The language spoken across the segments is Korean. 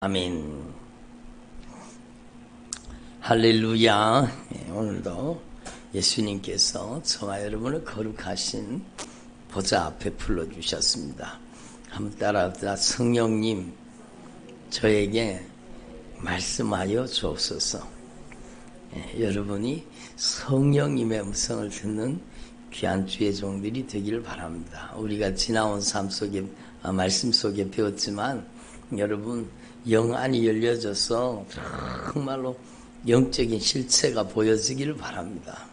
아멘. 할렐루야. 오늘도 예수님께서 저와 여러분을 거룩하신 보좌 앞에 불러주셨습니다. 한번 따라합시다. 성령님, 저에게 말씀하여 주옵소서. 여러분이 성령님의 음성을 듣는 귀한 주의 종들이 되기를 바랍니다. 우리가 지나온 삶 속에, 말씀 속에 배웠지만 여러분 영안이 열려져서 정말로 영적인 실체가 보여지기를 바랍니다.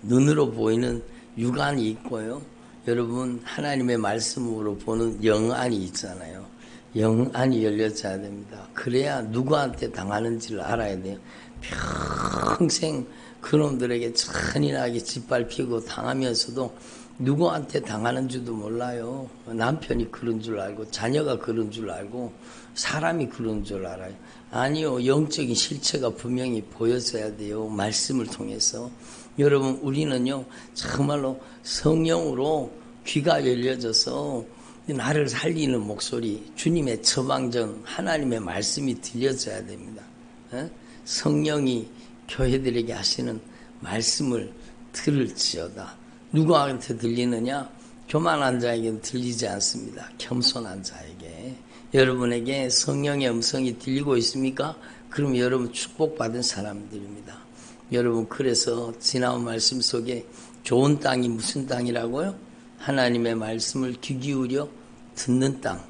눈으로 보이는 육안이 있고요. 여러분 하나님의 말씀으로 보는 영안이 있잖아요. 영안이 열려져야 됩니다. 그래야 누구한테 당하는지를 알아야 돼요. 평생 그놈들에게 잔인하게 짓밟히고 당하면서도 누구한테 당하는 줄도 몰라요. 남편이 그런 줄 알고 자녀가 그런 줄 알고 사람이 그런 줄 알아요. 아니요, 영적인 실체가 분명히 보여져야 돼요. 말씀을 통해서. 여러분, 우리는요 정말로 성령으로 귀가 열려져서 나를 살리는 목소리, 주님의 처방전, 하나님의 말씀이 들려져야 됩니다. 성령이 교회들에게 하시는 말씀을 들을지어다. 누구한테 들리느냐? 교만한 자에게는 들리지 않습니다. 겸손한 자에게. 여러분에게 성령의 음성이 들리고 있습니까? 그럼 여러분 축복받은 사람들입니다. 여러분, 그래서 지나온 말씀 속에 좋은 땅이 무슨 땅이라고요? 하나님의 말씀을 귀 기울여 듣는 땅,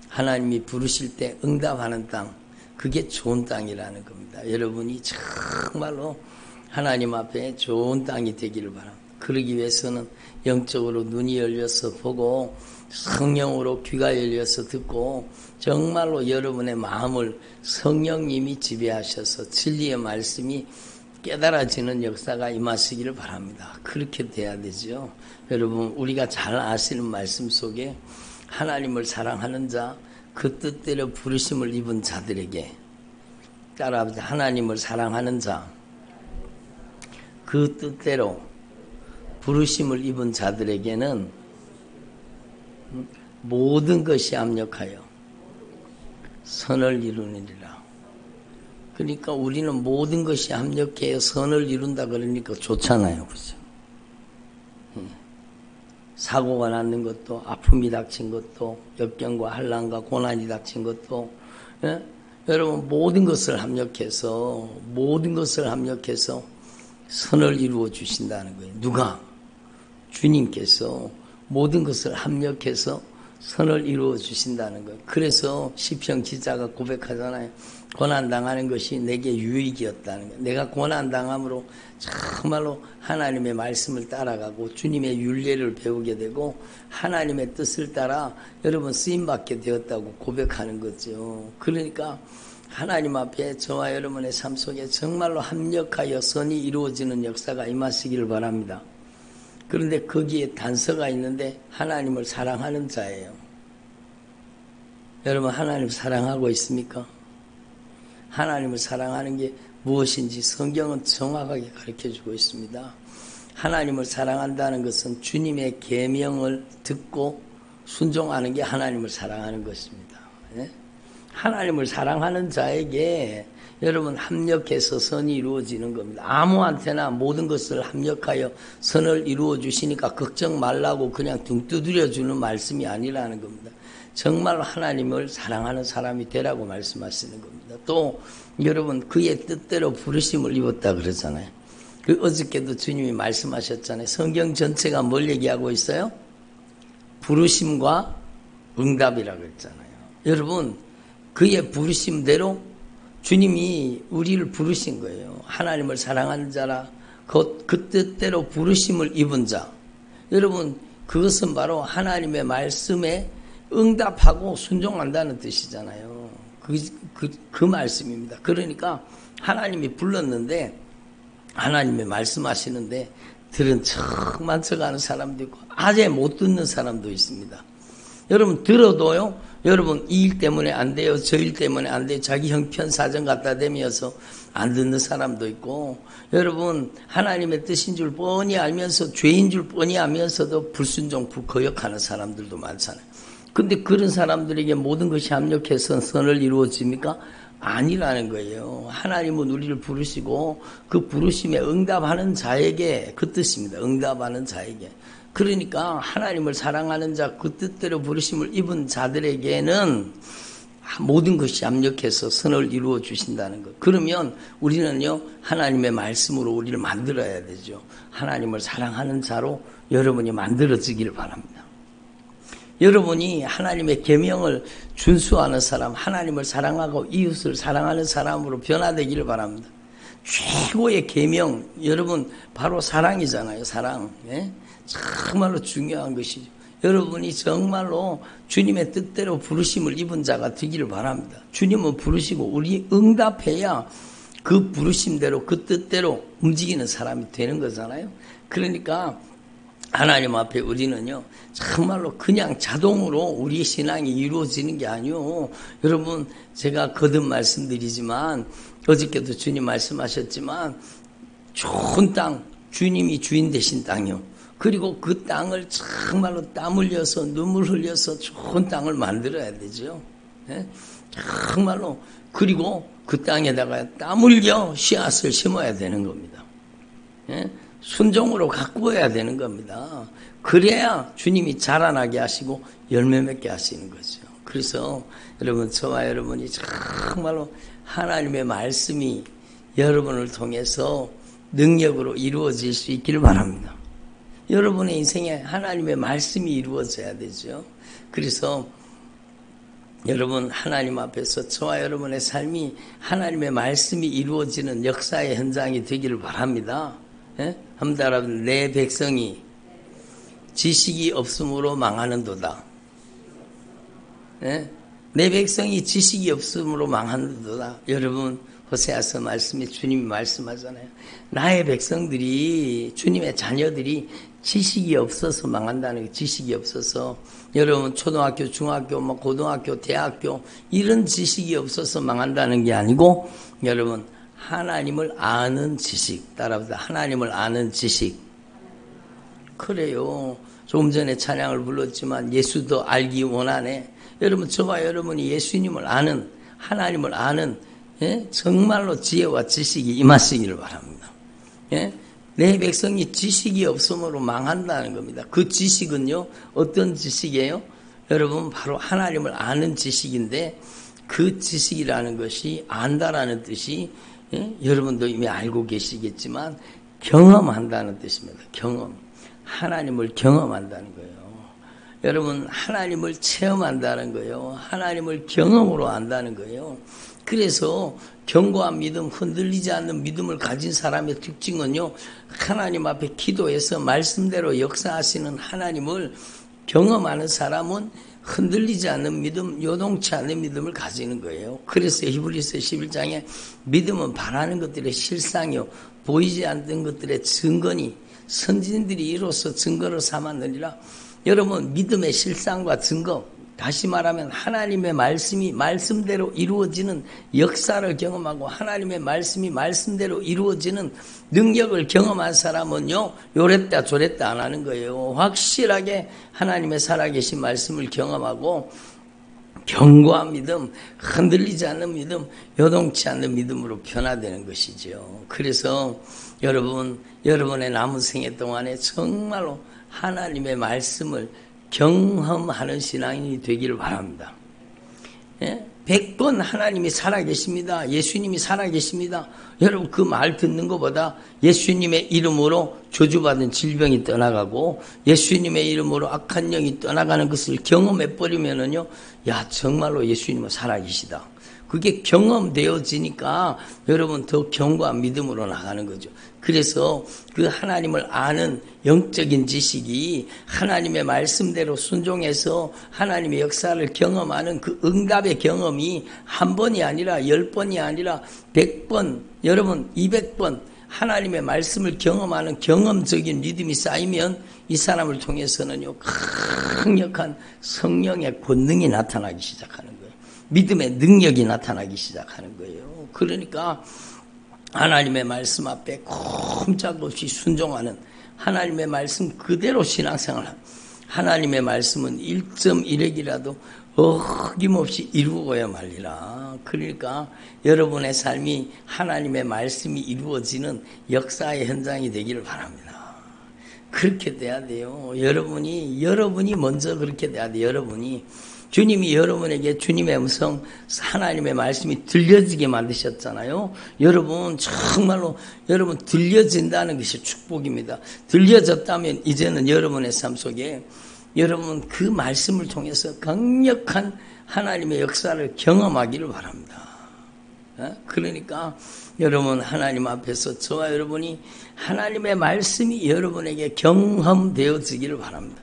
하나님이 부르실 때 응답하는 땅, 그게 좋은 땅이라는 겁니다. 여러분이 정말로 하나님 앞에 좋은 땅이 되기를 바랍니다. 그러기 위해서는 영적으로 눈이 열려서 보고 성령으로 귀가 열려서 듣고 정말로 여러분의 마음을 성령님이 지배하셔서 진리의 말씀이 깨달아지는 역사가 임하시기를 바랍니다. 그렇게 돼야 되죠. 여러분, 우리가 잘 아시는 말씀 속에 하나님을 사랑하는 자, 그 뜻대로 부르심을 입은 자들에게, 따라합시다. 하나님을 사랑하는 자, 그 뜻대로 부르심을 입은 자들에게는 모든 것이 합력하여 선을 이루느니라. 그러니까 우리는 모든 것이 합력해야 선을 이룬다 그러니까 좋잖아요. 그죠? 사고가 났는 것도, 아픔이 닥친 것도, 역경과 환난과 고난이 닥친 것도, 여러분 모든 것을 합력해서 선을 이루어 주신다는 거예요. 누가? 주님께서 모든 것을 합력해서 선을 이루어 주신다는 거예요. 그래서 시편 기자가 고백하잖아요. 고난당하는 것이 내게 유익이었다는 거예요. 내가 고난당함으로 정말로 하나님의 말씀을 따라가고 주님의 율례를 배우게 되고 하나님의 뜻을 따라 여러분 쓰임받게 되었다고 고백하는 거죠. 그러니까 하나님 앞에 저와 여러분의 삶 속에 정말로 합력하여 선이 이루어지는 역사가 임하시기를 바랍니다. 그런데 거기에 단서가 있는데 하나님을 사랑하는 자예요. 여러분, 하나님을 사랑하고 있습니까? 하나님을 사랑하는 게 무엇인지 성경은 정확하게 가르쳐주고 있습니다. 하나님을 사랑한다는 것은 주님의 계명을 듣고 순종하는 게 하나님을 사랑하는 것입니다. 하나님을 사랑하는 자에게 여러분 합력해서 선이 이루어지는 겁니다. 아무한테나 모든 것을 합력하여 선을 이루어 주시니까 걱정 말라고 그냥 등 두드려 주는 말씀이 아니라는 겁니다. 정말 하나님을 사랑하는 사람이 되라고 말씀하시는 겁니다. 또 여러분 그의 뜻대로 부르심을 입었다 그러잖아요. 어저께도 주님이 말씀하셨잖아요. 성경 전체가 뭘 얘기하고 있어요? 부르심과 응답이라고 했잖아요. 여러분 그의 부르심대로 주님이 우리를 부르신 거예요. 하나님을 사랑하는 자라 그 뜻대로 부르심을 입은 자. 여러분 그것은 바로 하나님의 말씀에 응답하고 순종한다는 뜻이잖아요. 그 말씀입니다. 그러니까 하나님이 불렀는데 하나님이 말씀하시는데 들은 척만 척하는 사람도 있고 아예 못 듣는 사람도 있습니다. 여러분 들어도요. 여러분 이 일 때문에 안 돼요. 저 일 때문에 안 돼요. 자기 형편 사정 갖다 대면서 안 듣는 사람도 있고 여러분 하나님의 뜻인 줄 뻔히 알면서 죄인 줄 뻔히 알면서도 불순종 불거역하는 사람들도 많잖아요. 근데 그런 사람들에게 모든 것이 합력해서 선을 이루어집니까? 아니라는 거예요. 하나님은 우리를 부르시고 그 부르심에 응답하는 자에게 그 뜻입니다. 응답하는 자에게. 그러니까 하나님을 사랑하는 자, 그 뜻대로 부르심을 입은 자들에게는 모든 것이 합력해서 선을 이루어 주신다는 것. 그러면 우리는요, 하나님의 말씀으로 우리를 만들어야 되죠. 하나님을 사랑하는 자로 여러분이 만들어지기를 바랍니다. 여러분이 하나님의 계명을 준수하는 사람, 하나님을 사랑하고 이웃을 사랑하는 사람으로 변화되기를 바랍니다. 최고의 계명, 여러분 바로 사랑이잖아요. 사랑. 예? 정말로 중요한 것이죠. 여러분이 정말로 주님의 뜻대로 부르심을 입은 자가 되기를 바랍니다. 주님은 부르시고 우리 응답해야 그 부르심대로 그 뜻대로 움직이는 사람이 되는 거잖아요. 그러니까 하나님 앞에 우리는요, 정말로 그냥 자동으로 우리의 신앙이 이루어지는 게 아니요. 여러분, 제가 거듭 말씀드리지만, 어저께도 주님 말씀하셨지만, 좋은 땅, 주님이 주인 되신 땅이요. 그리고 그 땅을 정말로 땀 흘려서, 눈물 흘려서 좋은 땅을 만들어야 되죠. 예? 정말로. 그리고 그 땅에다가 땀 흘려 씨앗을 심어야 되는 겁니다. 예? 순종으로 가꾸어야 되는 겁니다. 그래야 주님이 자라나게 하시고 열매 맺게 하시는 거죠. 그래서 여러분, 저와 여러분이 정말로 하나님의 말씀이 여러분을 통해서 능력으로 이루어질 수 있기를 바랍니다. 여러분의 인생에 하나님의 말씀이 이루어져야 되죠. 그래서 여러분, 하나님 앞에서 저와 여러분의 삶이 하나님의 말씀이 이루어지는 역사의 현장이 되기를 바랍니다. 예? 한번 따라합니다. 내 백성이 지식이 없음으로 망하는도다. 예? 내 백성이 지식이 없음으로 망하는도다. 여러분, 호세아서 말씀에 주님이 말씀하잖아요. 나의 백성들이, 주님의 자녀들이 지식이 없어서 망한다는 거예요. 지식이 없어서. 여러분, 초등학교, 중학교, 고등학교, 대학교 이런 지식이 없어서 망한다는 게 아니고, 여러분, 하나님을 아는 지식. 따라합니다. 하나님을 아는 지식. 그래요. 조금 전에 찬양을 불렀지만 예수도 알기 원하네. 여러분, 저와 여러분이 예수님을 아는, 하나님을 아는, 예? 정말로 지혜와 지식이 임하시기를 바랍니다. 예? 내 백성이 지식이 없음으로 망한다는 겁니다. 그 지식은요, 어떤 지식이에요? 여러분, 바로 하나님을 아는 지식인데, 그 지식이라는 것이 안다라는 뜻이, 예? 여러분도 이미 알고 계시겠지만 경험한다는 뜻입니다. 경험. 하나님을 경험한다는 거예요. 여러분, 하나님을 체험한다는 거예요. 하나님을 경험으로 안다는 거예요. 그래서 견고한 믿음, 흔들리지 않는 믿음을 가진 사람의 특징은요, 하나님 앞에 기도해서 말씀대로 역사하시는 하나님을 경험하는 사람은 흔들리지 않는 믿음, 요동치 않는 믿음을 가지는 거예요. 그래서 히브리서 11장에 믿음은 바라는 것들의 실상이요, 보이지 않는 것들의 증거니 선진들이 이로써 증거를 삼았느니라. 여러분, 믿음의 실상과 증거, 다시 말하면 하나님의 말씀이 말씀대로 이루어지는 역사를 경험하고 하나님의 말씀이 말씀대로 이루어지는 능력을 경험한 사람은요, 요랬다 저랬다 안 하는 거예요. 확실하게 하나님의 살아계신 말씀을 경험하고 견고한 믿음, 흔들리지 않는 믿음, 요동치 않는 믿음으로 변화되는 것이죠. 그래서 여러분, 여러분의 남은 생애 동안에 정말로 하나님의 말씀을 경험하는 신앙이 되기를 바랍니다. 예? 100번 하나님이 살아계십니다. 예수님이 살아계십니다. 여러분, 그 말 듣는 것보다 예수님의 이름으로 저주받은 질병이 떠나가고 예수님의 이름으로 악한 영이 떠나가는 것을 경험해버리면은요, 야, 정말로 예수님은 살아계시다. 그게 경험되어지니까 여러분 더 견고한 믿음으로 나가는 거죠. 그래서 그 하나님을 아는 영적인 지식이 하나님의 말씀대로 순종해서 하나님의 역사를 경험하는 그 응답의 경험이 한 번이 아니라 10번이 아니라 100번, 여러분 200번 하나님의 말씀을 경험하는 경험적인 믿음이 쌓이면 이 사람을 통해서는요, 강력한 성령의 권능이 나타나기 시작하는 거예요. 믿음의 능력이 나타나기 시작하는 거예요. 그러니까 하나님의 말씀 앞에 꼼짝없이 순종하는, 하나님의 말씀 그대로 신앙생활하는, 하나님의 말씀은 1.1핵이라도 어김없이 이루어야 말리라. 그러니까 여러분의 삶이 하나님의 말씀이 이루어지는 역사의 현장이 되기를 바랍니다. 그렇게 돼야 돼요. 여러분이 먼저 그렇게 돼야 돼요. 주님이 여러분에게 주님의 음성, 하나님의 말씀이 들려지게 만드셨잖아요. 여러분 정말로 여러분 들려진다는 것이 축복입니다. 들려졌다면 이제는 여러분의 삶 속에 여러분 그 말씀을 통해서 강력한 하나님의 역사를 경험하기를 바랍니다. 그러니까 여러분 하나님 앞에서 저와 여러분이 하나님의 말씀이 여러분에게 경험되어지기를 바랍니다.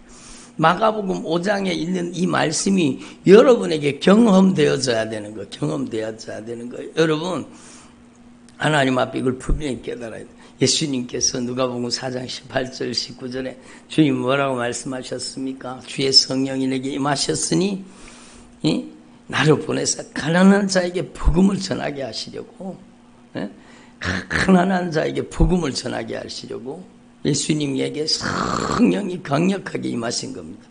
마가복음 5장에 있는 이 말씀이 여러분에게 경험되어져야 되는 거예요. 여러분 하나님 앞에 이걸 분명히 깨달아야 돼요. 예수님께서 누가복음 4장 18절 19절에 주님 뭐라고 말씀하셨습니까? 주의 성령이 내게 임하셨으니 나를 보내서 가난한 자에게 복음을 전하게 하시려고, 가난한 자에게 복음을 전하게 하시려고 예수님에게 성령이 강력하게 임하신 겁니다.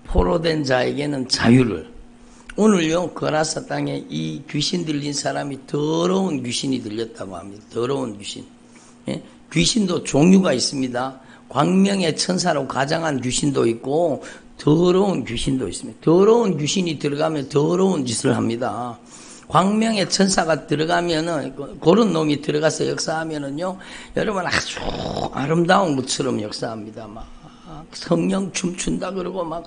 포로된 자에게는 자유를. 오늘요 거라사 땅에 이 귀신 들린 사람이 더러운 귀신이 들렸다고 합니다. 더러운 귀신. 귀신도 종류가 있습니다. 광명의 천사로 가장한 귀신도 있고 더러운 귀신도 있습니다. 더러운 귀신이 들어가면 더러운 짓을 합니다. 광명의 천사가 들어가면은, 그런 놈이 들어가서 역사하면은요, 여러분 아주 아름다운 것처럼 역사합니다. 막 성령 춤춘다 그러고 막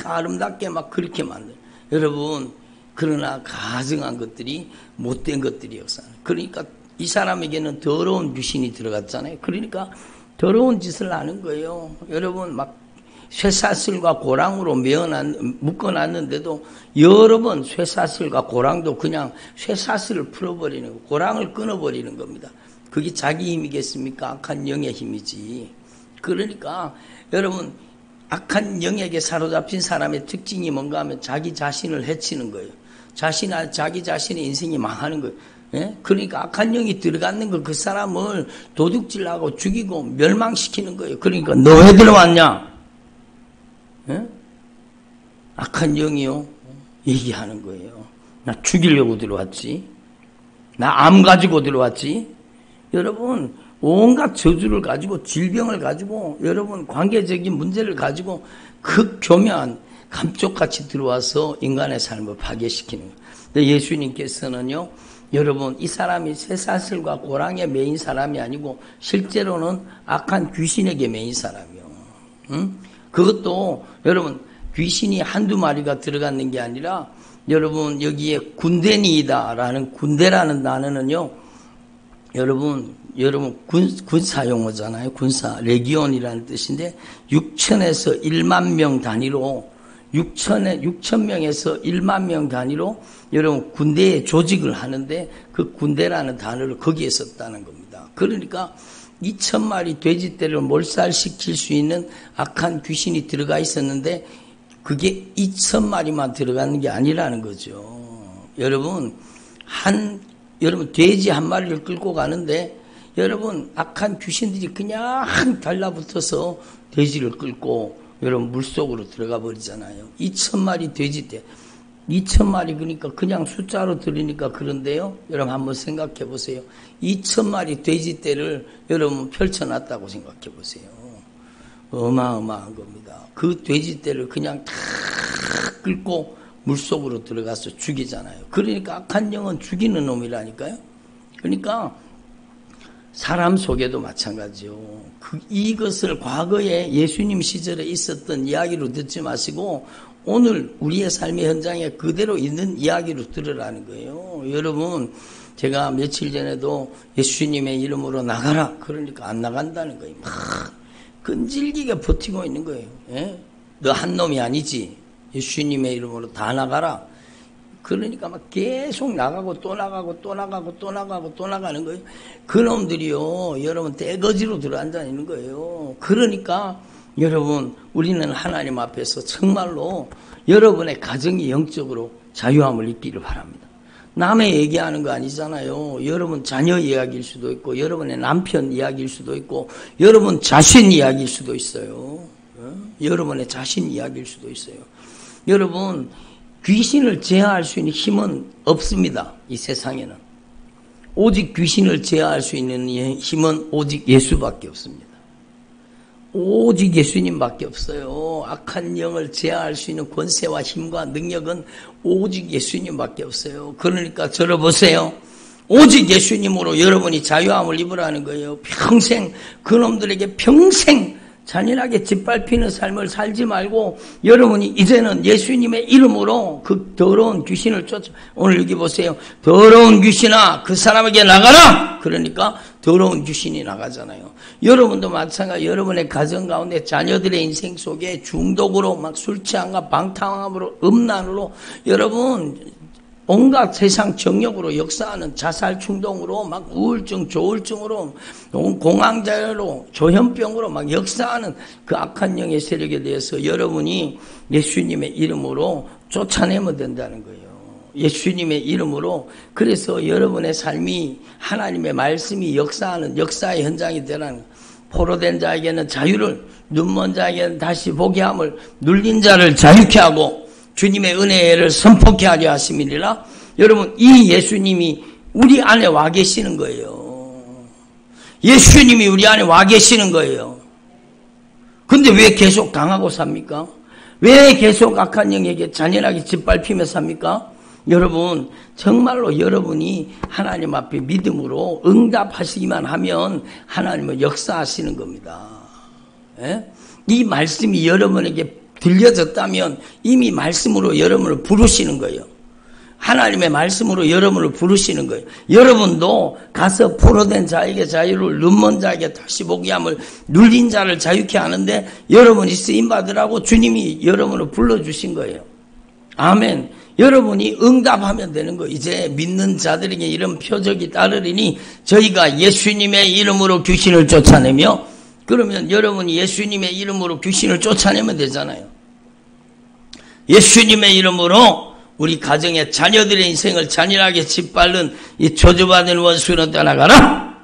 아름답게 막 그렇게 만들. 여러분, 그러나 가증한 것들이, 못된 것들이 역사하는. 그러니까 이 사람에게는 더러운 귀신이 들어갔잖아요. 그러니까 더러운 짓을 하는 거예요. 여러분 막 쇠사슬과 고랑으로 묶어놨는데도 여러 번 쇠사슬과 고랑도 그냥 쇠사슬을 풀어버리는 거, 고랑을 끊어버리는 겁니다. 그게 자기 힘이겠습니까? 악한 영의 힘이지. 그러니까 여러분 악한 영에게 사로잡힌 사람의 특징이 뭔가 하면 자기 자신을 해치는 거예요. 자기 자신의 인생이 망하는 거예요. 예? 그러니까 악한 영이 들어가는 거 그 사람을 도둑질하고 죽이고 멸망시키는 거예요. 그러니까 너 왜 들어왔냐? 예? 악한 영이요 얘기하는 거예요. 나 죽이려고 들어왔지. 나 암 가지고 들어왔지. 여러분 온갖 저주를 가지고 질병을 가지고 여러분 관계적인 문제를 가지고 극교묘한 감쪽같이 들어와서 인간의 삶을 파괴시키는 거예요. 근데 예수님께서는요 여러분 이 사람이 쇠사슬과 고랑에 매인 사람이 아니고 실제로는 악한 귀신에게 매인 사람이요. 그것도 여러분 귀신이 한두 마리가 들어갔는 게 아니라 여러분 여기에 군대니이다라는 군대라는 단어는요 여러분 군사 용어잖아요. 군사 레기온이라는 뜻인데 6천에서 1만 명 단위로 6,000명에서 1만 명 단위로 여러분 군대에 조직을 하는데 그 군대라는 단어를 거기에 썼다는 겁니다. 그러니까 2,000마리 돼지떼를 몰살시킬 수 있는 악한 귀신이 들어가 있었는데 그게 2,000마리만 들어가는 게 아니라는 거죠. 여러분 돼지 한 마리를 끌고 가는데 여러분 악한 귀신들이 그냥 달라붙어서 돼지를 끌고 여러분 물속으로 들어가 버리잖아요. 2,000마리 돼지떼 2,000마리 그러니까 그냥 숫자로 들으니까 그런데요. 여러분 한번 생각해 보세요. 2,000마리 돼지떼를 여러분 펼쳐놨다고 생각해 보세요. 어마어마한 겁니다. 그 돼지떼를 그냥 다 끌고 물속으로 들어가서 죽이잖아요. 그러니까 악한 영은 죽이는 놈이라니까요. 그러니까 사람 속에도 마찬가지요. 이것을 과거에 예수님 시절에 있었던 이야기로 듣지 마시고 오늘 우리의 삶의 현장에 그대로 있는 이야기로 들으라는 거예요. 여러분 제가 며칠 전에도 예수님의 이름으로 나가라 그러니까 안 나간다는 거예요. 막 끈질기게 버티고 있는 거예요. 예? 너 한 놈이 아니지. 예수님의 이름으로 다 나가라. 그러니까 막 계속 나가고 또 나가고 또 나가고 또 나가고 또 나가는 거예요. 그놈들이요 여러분 떼거지로 들어앉아 있는 거예요. 그러니까 여러분 우리는 하나님 앞에서 정말로 여러분의 가정이 영적으로 자유함을 입기를 바랍니다. 남의 얘기하는 거 아니잖아요. 여러분 자녀 이야기일 수도 있고 여러분의 남편 이야기일 수도 있고 여러분 자신 이야기일 수도 있어요. 여러분의 자신 이야기일 수도 있어요. 여러분, 귀신을 제어할 수 있는 힘은 없습니다. 이 세상에는. 오직 귀신을 제어할 수 있는 힘은 오직 예수밖에 없습니다. 오직 예수님밖에 없어요. 악한 영을 제어할 수 있는 권세와 힘과 능력은 오직 예수님밖에 없어요. 그러니까 저를 보세요. 오직 예수님으로 여러분이 자유함을 입으라는 거예요. 평생 그놈들에게 평생 잔인하게 짓밟히는 삶을 살지 말고 여러분이 이제는 예수님의 이름으로 그 더러운 귀신을 쫓아. 오늘 여기 보세요. 더러운 귀신아 그 사람에게 나가라. 그러니까 더러운 귀신이 나가잖아요. 여러분도 마찬가지. 여러분의 가정 가운데 자녀들의 인생 속에 중독으로 막 술 취함과 방탕함으로 음란으로 여러분 온갖 세상 정욕으로 역사하는 자살 충동으로 막 우울증, 조울증으로 공황장애로 조현병으로 막 역사하는 그 악한 영의 세력에 대해서 여러분이 예수님의 이름으로 쫓아내면 된다는 거예요. 예수님의 이름으로. 그래서 여러분의 삶이 하나님의 말씀이 역사하는 역사의 현장이 되라는 거예요. 포로된 자에게는 자유를, 눈먼 자에게는 다시 보게 함을, 눌린 자를 자유케 하고 주님의 은혜를 선포케 하려 하심이니라. 여러분, 이 예수님이 우리 안에 와 계시는 거예요. 예수님이 우리 안에 와 계시는 거예요. 근데 왜 계속 당하고 삽니까? 왜 계속 악한 영에게 잔인하게 짓밟히며 삽니까? 여러분, 정말로 여러분이 하나님 앞에 믿음으로 응답하시기만 하면 하나님은 역사하시는 겁니다. 예? 이 말씀이 여러분에게 들려졌다면 이미 말씀으로 여러분을 부르시는 거예요. 하나님의 말씀으로 여러분을 부르시는 거예요. 여러분도 가서 포로된 자에게 자유를, 눈먼 자에게 다시 보게 함을, 눌린 자를 자유케 하는데 여러분이 쓰임받으라고 주님이 여러분을 불러주신 거예요. 아멘. 여러분이 응답하면 되는 거예요. 이제 믿는 자들에게 이런 표적이 따르리니 저희가 예수님의 이름으로 귀신을 쫓아내며, 그러면 여러분이 예수님의 이름으로 귀신을 쫓아내면 되잖아요. 예수님의 이름으로 우리 가정의 자녀들의 인생을 잔인하게 짓밟는 이 저주받은 원수는 떠나가라.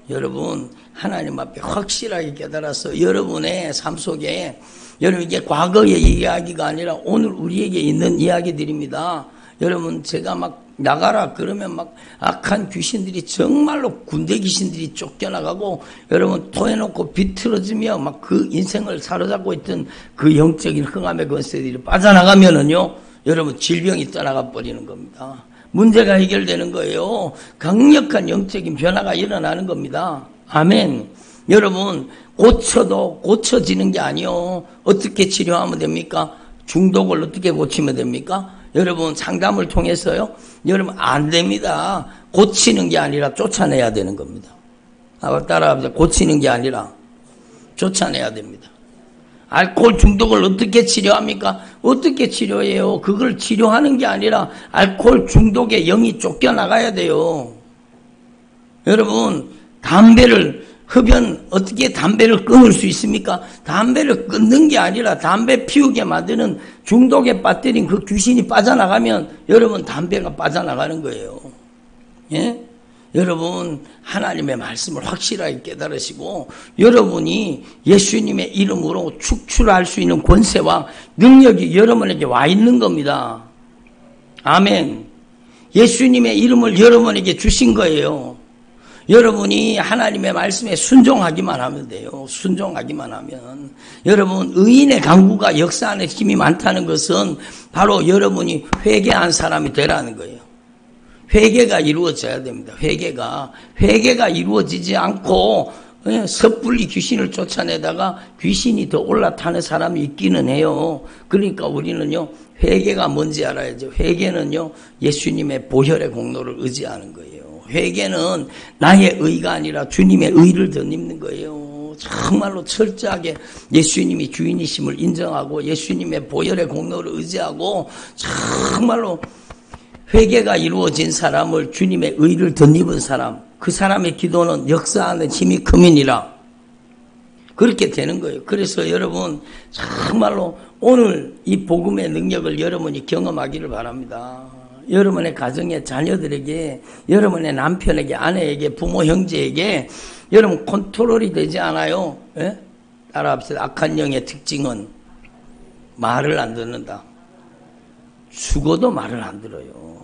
여러분, 하나님 앞에 확실하게 깨달아서 여러분의 삶 속에, 여러분 이게 과거의 이야기가 아니라 오늘 우리에게 있는 이야기들입니다. 여러분, 제가 막 나가라 그러면 막 악한 귀신들이, 정말로 군대 귀신들이 쫓겨나가고 여러분 토해놓고 비틀어지며 막 그 인생을 사로잡고 있던 그 영적인 흥함의 권세들이 빠져나가면은요, 여러분 질병이 떠나가 버리는 겁니다. 문제가 해결되는 거예요. 강력한 영적인 변화가 일어나는 겁니다. 아멘. 여러분, 고쳐도 고쳐지는 게 아니요. 어떻게 치료하면 됩니까? 중독을 어떻게 고치면 됩니까? 여러분, 상담을 통해서요, 여러분 안 됩니다. 고치는 게 아니라 쫓아내야 되는 겁니다. 따라합시다. 고치는 게 아니라 쫓아내야 됩니다. 알코올 중독을 어떻게 치료합니까? 어떻게 치료해요? 그걸 치료하는 게 아니라 알코올 중독의 영이 쫓겨나가야 돼요. 여러분, 어떻게 담배를 끊을 수 있습니까? 담배를 끊는 게 아니라 담배 피우게 만드는 중독에 빠뜨린 그 귀신이 빠져나가면 여러분 담배가 빠져나가는 거예요. 예? 여러분, 하나님의 말씀을 확실하게 깨달으시고 여러분이 예수님의 이름으로 축출할 수 있는 권세와 능력이 여러분에게 와 있는 겁니다. 아멘. 예수님의 이름을 여러분에게 주신 거예요. 여러분이 하나님의 말씀에 순종하기만 하면 돼요. 순종하기만 하면. 여러분, 의인의 강구가 역사하는 힘이 많다는 것은 바로 여러분이 회개한 사람이 되라는 거예요. 회개가 이루어져야 됩니다. 회개가 이루어지지 않고 섣불리 귀신을 쫓아내다가 귀신이 더 올라타는 사람이 있기는 해요. 그러니까 우리는요, 회개가 뭔지 알아야죠. 회개는요, 예수님의 보혈의 공로를 의지하는 거예요. 회개는 나의 의가 아니라 주님의 의를 덧입는 거예요. 정말로 철저하게 예수님이 주인이심을 인정하고 예수님의 보혈의 공로를 의지하고 정말로 회개가 이루어진 사람을, 주님의 의를 덧입은 사람, 그 사람의 기도는 역사하는 힘이 크민이라. 그렇게 되는 거예요. 그래서 여러분, 정말로 오늘 이 복음의 능력을 여러분이 경험하기를 바랍니다. 여러분의 가정의 자녀들에게, 여러분의 남편에게, 아내에게, 부모, 형제에게 여러분 컨트롤이 되지 않아요. 예? 따라합시다. 악한 영의 특징은 말을 안 듣는다. 죽어도 말을 안 들어요.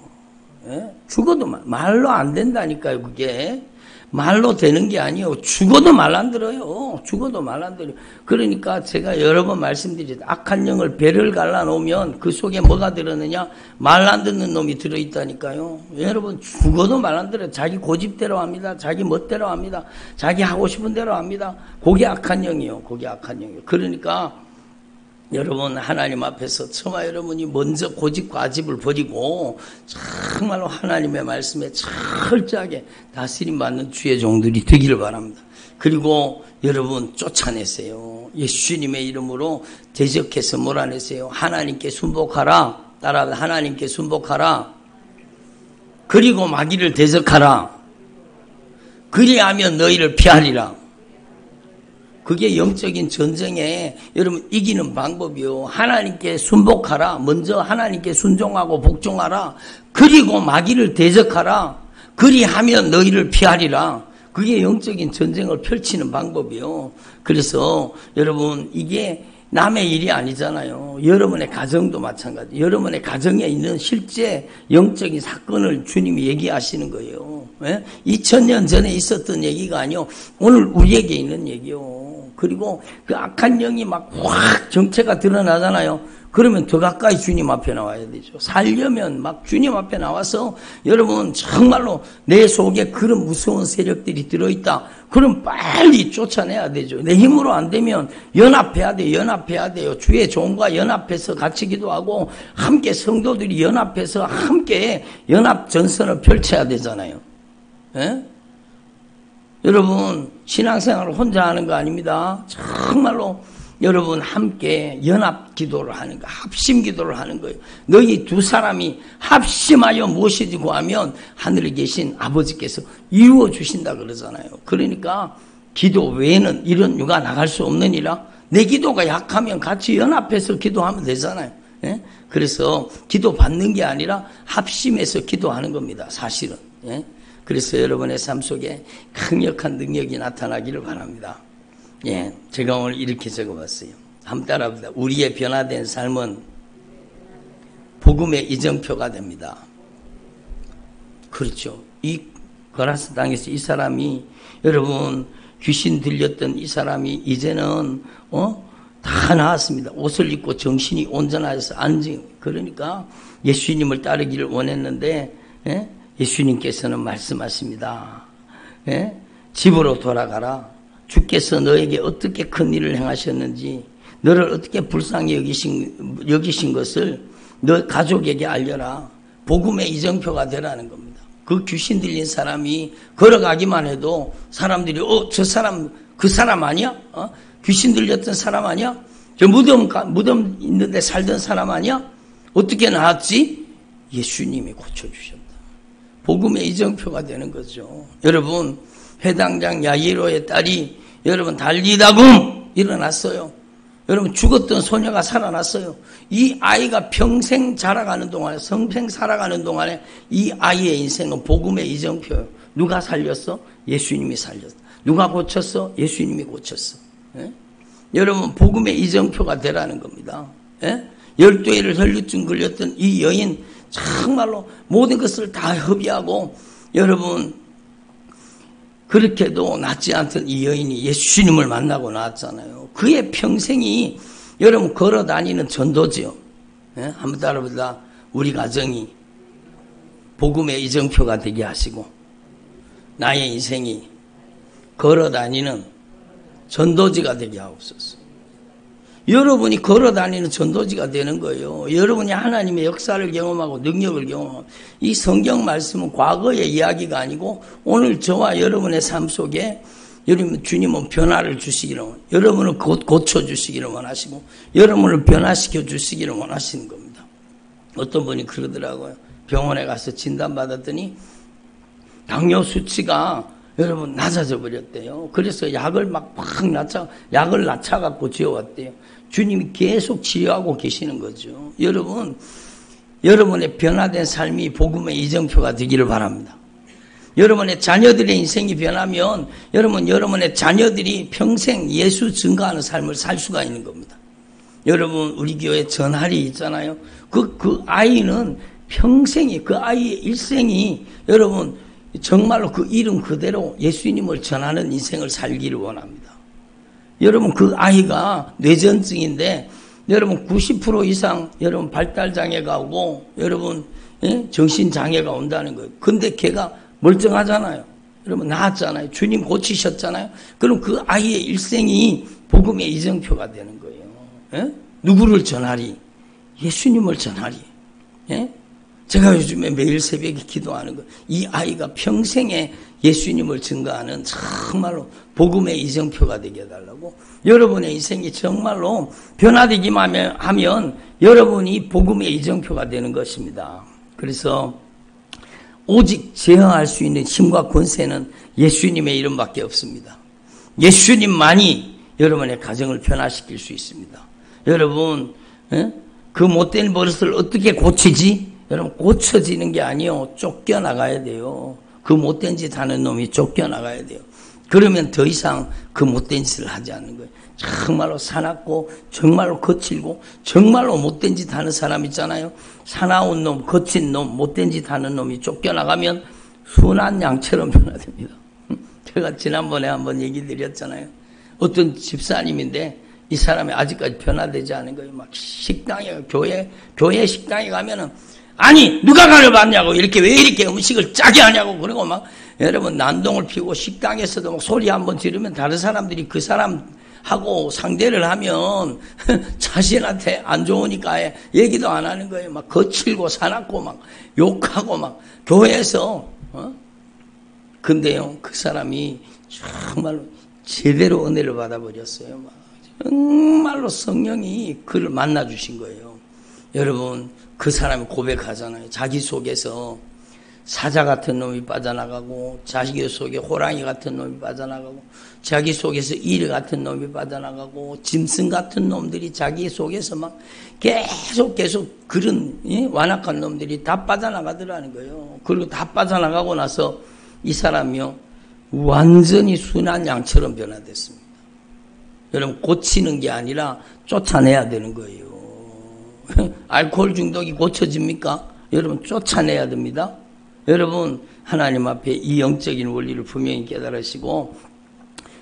예? 죽어도 말로 안 된다니까요. 그게 말로 되는 게 아니에요. 죽어도 말 안 들어요. 죽어도 말 안 들어요. 그러니까 제가 여러 번 말씀드리죠. 악한 영을 배를 갈라놓으면 그 속에 뭐가 들었느냐? 말 안 듣는 놈이 들어있다니까요. 여러분 죽어도 말 안 들어요. 자기 고집대로 합니다. 자기 멋대로 합니다. 자기 하고 싶은 대로 합니다. 그게 악한 영이요. 그게 악한 영이요. 그러니까 여러분 하나님 앞에서 저와 여러분이 먼저 고집과 아집을 버리고 정말로 하나님의 말씀에 철저하게 다스림 받는 주의 종들이 되기를 바랍니다. 그리고 여러분 쫓아내세요. 예수님의 이름으로 대적해서 몰아내세요. 하나님께 순복하라. 따라 하나님께 순복하라. 그리고 마귀를 대적하라. 그리하면 너희를 피하리라. 그게 영적인 전쟁에 여러분 이기는 방법이요. 하나님께 순복하라. 먼저 하나님께 순종하고 복종하라. 그리고 마귀를 대적하라. 그리하면 너희를 피하리라. 그게 영적인 전쟁을 펼치는 방법이요. 그래서 여러분 이게 남의 일이 아니잖아요. 여러분의 가정도 마찬가지. 여러분의 가정에 있는 실제 영적인 사건을 주님이 얘기하시는 거예요. 2000년 전에 있었던 얘기가 아니요. 오늘 우리에게 있는 얘기요. 그리고 그 악한 영이 막 확 정체가 드러나잖아요. 그러면 더 가까이 주님 앞에 나와야 되죠. 살려면 막 주님 앞에 나와서 여러분 정말로 내 속에 그런 무서운 세력들이 들어있다. 그럼 빨리 쫓아내야 되죠. 내 힘으로 안 되면 연합해야 돼요. 연합해야 돼요. 주의 종과 연합해서 같이 기도하고 함께 성도들이 연합해서 함께 연합 전선을 펼쳐야 되잖아요. 예? 여러분 신앙생활을 혼자 하는 거 아닙니다. 정말로 여러분 함께 연합 기도를 하는 거, 합심 기도를 하는 거예요. 너희 두 사람이 합심하여 무엇이지 구하면 하늘에 계신 아버지께서 이루어 주신다 그러잖아요. 그러니까 기도 외에는 이런 유가 나갈 수 없느니라. 내 기도가 약하면 같이 연합해서 기도하면 되잖아요. 예? 그래서 기도 받는 게 아니라 합심해서 기도하는 겁니다. 사실은. 예? 그래서 여러분의 삶 속에 강력한 능력이 나타나기를 바랍니다. 예, 제가 오늘 이렇게 적어봤어요. 한번 따라합니다. 우리의 변화된 삶은 복음의 이정표가 됩니다. 그렇죠. 이 거라스 땅에서 이 사람이 여러분 귀신 들렸던 이 사람이 이제는 다 나았습니다. 옷을 입고 정신이 온전하여서 안정. 그러니까 예수님을 따르기를 원했는데 예수님께서는 말씀하십니다. 집으로 돌아가라. 주께서 너에게 어떻게 큰 일을 행하셨는지 너를 어떻게 불쌍히 여기신 것을 너 가족에게 알려라. 복음의 이정표가 되라는 겁니다. 그 귀신 들린 사람이 걸어가기만 해도 사람들이 저 사람 그 사람 아니야? 귀신 들렸던 사람 아니야? 저 무덤 있는데 살던 사람 아니야? 어떻게 나았지? 예수님이 고쳐주셨다. 복음의 이정표가 되는 거죠. 여러분 회당장 야이로의 딸이 여러분 달리다금 일어났어요. 여러분 죽었던 소녀가 살아났어요. 이 아이가 평생 자라가는 동안에 성생 살아가는 동안에 이 아이의 인생은 복음의 이정표예요. 누가 살렸어? 예수님이 살렸어. 누가 고쳤어? 예수님이 고쳤어. 예? 여러분 복음의 이정표가 되라는 겁니다. 예? 12회를 혈류증 걸렸던 이 여인 정말로 모든 것을 다 허비하고 여러분 그렇게도 낫지 않던 이 여인이 예수님을 만나고 나왔잖아요. 그의 평생이 여러분 걸어다니는 전도지요. 예? 한번 따라보자. 우리 가정이 복음의 이정표가 되게 하시고 나의 인생이 걸어다니는 전도지가 되게 하옵소서. 여러분이 걸어다니는 전도지가 되는 거예요. 여러분이 하나님의 역사를 경험하고 능력을 경험하고 이 성경 말씀은 과거의 이야기가 아니고 오늘 저와 여러분의 삶 속에 여러분 주님은 변화를 주시기를 여러분을 고쳐주시기를 원하시고 여러분을 변화시켜 주시기를 원하시는 겁니다. 어떤 분이 그러더라고요. 병원에 가서 진단받았더니 당뇨 수치가 여러분 낮아져 버렸대요. 그래서 약을 약을 낮춰갖고 지어왔대요. 주님이 계속 치료하고 계시는 거죠. 여러분, 여러분의 변화된 삶이 복음의 이정표가 되기를 바랍니다. 여러분의 자녀들의 인생이 변하면 여러분의 자녀들이 평생 예수 증거하는 삶을 살 수가 있는 겁니다. 여러분, 우리 교회 전할이 있잖아요. 그 아이는 평생이, 그 아이의 일생이 여러분 정말로 그 이름 그대로 예수님을 전하는 인생을 살기를 원합니다. 여러분, 그 아이가 뇌전증인데 여러분 90% 이상 여러분 발달장애가 오고 여러분 정신장애가 온다는 거예요. 근데 걔가 멀쩡하잖아요. 여러분 나았잖아요. 주님 고치셨잖아요. 그럼 그 아이의 일생이 복음의 이정표가 되는 거예요. 누구를 전하리? 예수님을 전하리. 제가 요즘에 매일 새벽에 기도하는 거, 이 아이가 평생에 예수님을 증거하는 정말로 복음의 이정표가 되게 해달라고. 여러분의 인생이 정말로 변화되기만 하면 여러분이 복음의 이정표가 되는 것입니다. 그래서 오직 제어할 수 있는 힘과 권세는 예수님의 이름밖에 없습니다. 예수님만이 여러분의 가정을 변화시킬 수 있습니다. 여러분, 그 못된 버릇을 어떻게 고치지? 여러분, 고쳐지는 게 아니요, 쫓겨나가야 돼요. 그 못된 짓 하는 놈이 쫓겨나가야 돼요. 그러면 더 이상 그 못된 짓을 하지 않는 거예요. 정말로 사납고 정말로 거칠고 정말로 못된 짓 하는 사람 있잖아요. 사나운 놈, 거친 놈, 못된 짓 하는 놈이 쫓겨나가면 순한 양처럼 변화됩니다. 제가 지난번에 한번 얘기 드렸잖아요. 어떤 집사님인데 이 사람이 아직까지 변화되지 않은 거예요. 막 식당에, 교회 식당에 가면은 아니 누가 가르쳤냐고, 이렇게 왜 이렇게 음식을 짜게 하냐고, 그리고 막 여러분 난동을 피우고 식당에서도 막 소리 한번 지르면 다른 사람들이 그 사람하고 상대를 하면 자신한테 안 좋으니까 얘기도 안 하는 거예요. 막 거칠고 사납고 막 욕하고 막 교회에서. 근데요, 그 사람이 정말로 제대로 은혜를 받아버렸어요. 막 정말로 성령이 그를 만나주신 거예요. 여러분, 그 사람이 고백하잖아요. 자기 속에서 사자 같은 놈이 빠져나가고, 자기 속에 호랑이 같은 놈이 빠져나가고, 자기 속에서 일 같은 놈이 빠져나가고, 짐승 같은 놈들이 자기 속에서 막 계속 그런 완악한 놈들이 다 빠져나가더라는 거예요. 그리고 다 빠져나가고 나서 이 사람이요, 완전히 순한 양처럼 변화됐습니다. 여러분, 고치는 게 아니라 쫓아내야 되는 거예요. 알코올 중독이 고쳐집니까? 여러분, 쫓아내야 됩니다. 여러분, 하나님 앞에 이 영적인 원리를 분명히 깨달으시고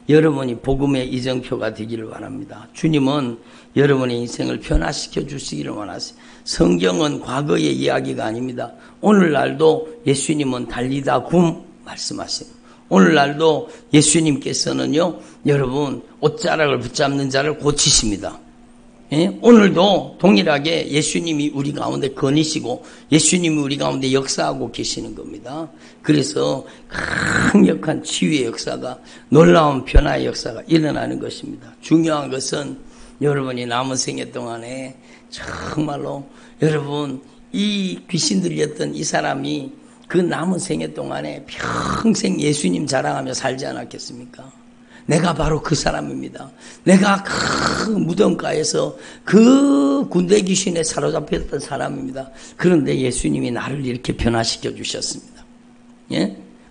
여러분이 복음의 이정표가 되기를 바랍니다. 주님은 여러분의 인생을 변화시켜 주시기를 원하세요. 성경은 과거의 이야기가 아닙니다. 오늘날도 예수님은 달리다 굼 말씀하세요. 오늘날도 예수님께서는요, 여러분 옷자락을 붙잡는 자를 고치십니다. 오늘도 동일하게 예수님이 우리 가운데 거니시고 예수님이 우리 가운데 역사하고 계시는 겁니다. 그래서 강력한 치유의 역사가, 놀라운 변화의 역사가 일어나는 것입니다. 중요한 것은 여러분이 남은 생애 동안에 정말로 여러분, 이 귀신 들렸던 이 사람이 그 남은 생애 동안에 평생 예수님 자랑하며 살지 않았겠습니까? 내가 바로 그 사람입니다. 내가 그 무덤가에서 그 군대 귀신에 사로잡혔던 사람입니다. 그런데 예수님이 나를 이렇게 변화시켜 주셨습니다.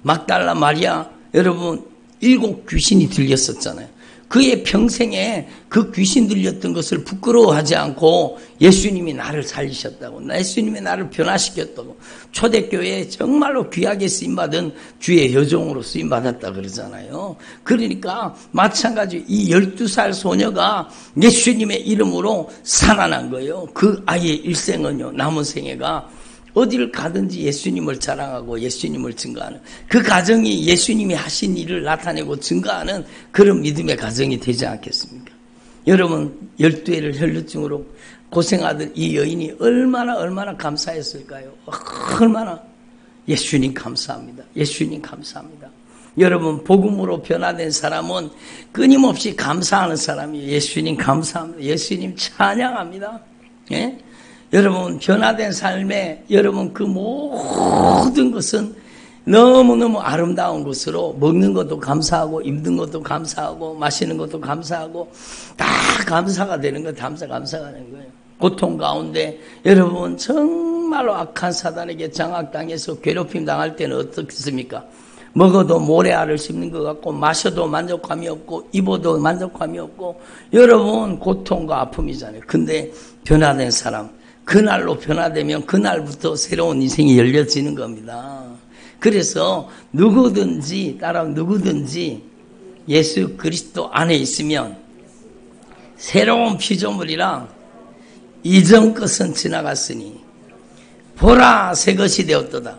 막달라 마리아, 여러분 7 귀신이 들렸었잖아요. 그의 평생에 그 귀신 들렸던 것을 부끄러워하지 않고 예수님이 나를 살리셨다고, 예수님이 나를 변화시켰다고, 초대교회에 정말로 귀하게 쓰임받은 주의 여종으로 쓰임받았다 그러잖아요. 그러니까 마찬가지 이 12살 소녀가 예수님의 이름으로 살아난 거예요. 그 아이의 일생은요, 남은 생애가 어디를 가든지 예수님을 자랑하고 예수님을 증거하는 그 가정이 예수님이 하신 일을 나타내고 증거하는 그런 믿음의 가정이 되지 않겠습니까? 여러분, 12회를 혈루증으로 고생하던 이 여인이 얼마나 감사했을까요? 얼마나. 예수님 감사합니다. 예수님 감사합니다. 여러분, 복음으로 변화된 사람은 끊임없이 감사하는 사람이에요. 예수님 감사합니다. 예수님 찬양합니다. 예? 여러분, 변화된 삶에 여러분 그 모든 것은 너무너무 아름다운 것으로, 먹는 것도 감사하고 입는 것도 감사하고 마시는 것도 감사하고 다 감사가 되는 거예요. 감사가 되는 거예요. 고통 가운데 여러분 정말로 악한 사단에게 장악당해서 괴롭힘 당할 때는 어떻습니까? 먹어도 모래알을 씹는 것 같고, 마셔도 만족감이 없고, 입어도 만족감이 없고, 여러분 고통과 아픔이잖아요. 근데 변화된 사람, 그날로 변화되면 그날부터 새로운 인생이 열려지는 겁니다. 그래서 누구든지 예수 그리스도 안에 있으면 새로운 피조물이라 이전 것은 지나갔으니 보라 새 것이 되었도다.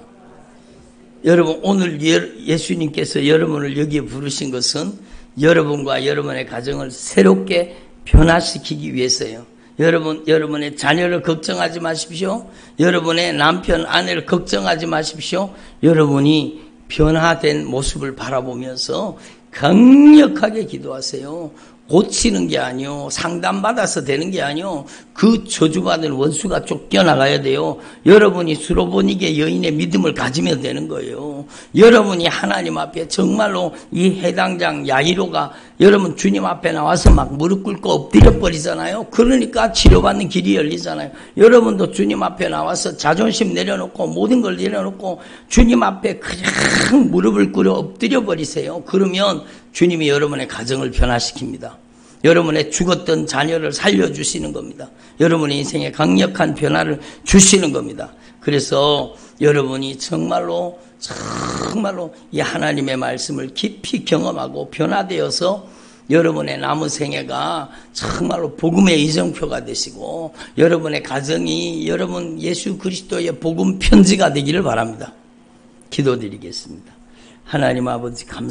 여러분 오늘 예수님께서 여러분을 여기에 부르신 것은 여러분과 여러분의 가정을 새롭게 변화시키기 위해서예요. 여러분의 자녀를 걱정하지 마십시오. 여러분의 남편, 아내를 걱정하지 마십시오. 여러분이 변화된 모습을 바라보면서 강력하게 기도하세요. 고치는 게 아니요, 상담받아서 되는 게 아니요, 그 저주받은 원수가 쫓겨나가야 돼요. 여러분이 수로보니게 여인의 믿음을 가지면 되는 거예요. 여러분이 하나님 앞에 정말로 이 해당장 야이로가 여러분 주님 앞에 나와서 막 무릎 꿇고 엎드려 버리잖아요. 그러니까 치료받는 길이 열리잖아요. 여러분도 주님 앞에 나와서 자존심 내려놓고 모든 걸 내려놓고 주님 앞에 그냥 무릎을 꿇어 엎드려 버리세요. 그러면 주님이 여러분의 가정을 변화시킵니다. 여러분의 죽었던 자녀를 살려주시는 겁니다. 여러분의 인생에 강력한 변화를 주시는 겁니다. 그래서 여러분이 정말로 이 하나님의 말씀을 깊이 경험하고 변화되어서 여러분의 남은 생애가 정말로 복음의 이정표가 되시고 여러분의 가정이 여러분 예수 그리스도의 복음 편지가 되기를 바랍니다. 기도드리겠습니다. 하나님 아버지 감사합니다.